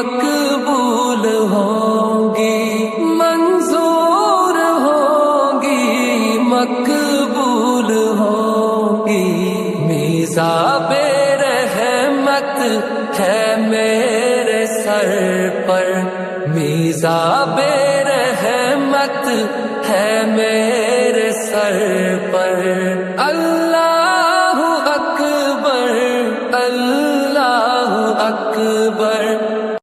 मकबूल होंगी, मंजूर होंगी, मकबूल होंगी। मीज़ाबे रहमत है मेरे सर पर, मीज़ाबे रहमत है मेरे सर पर।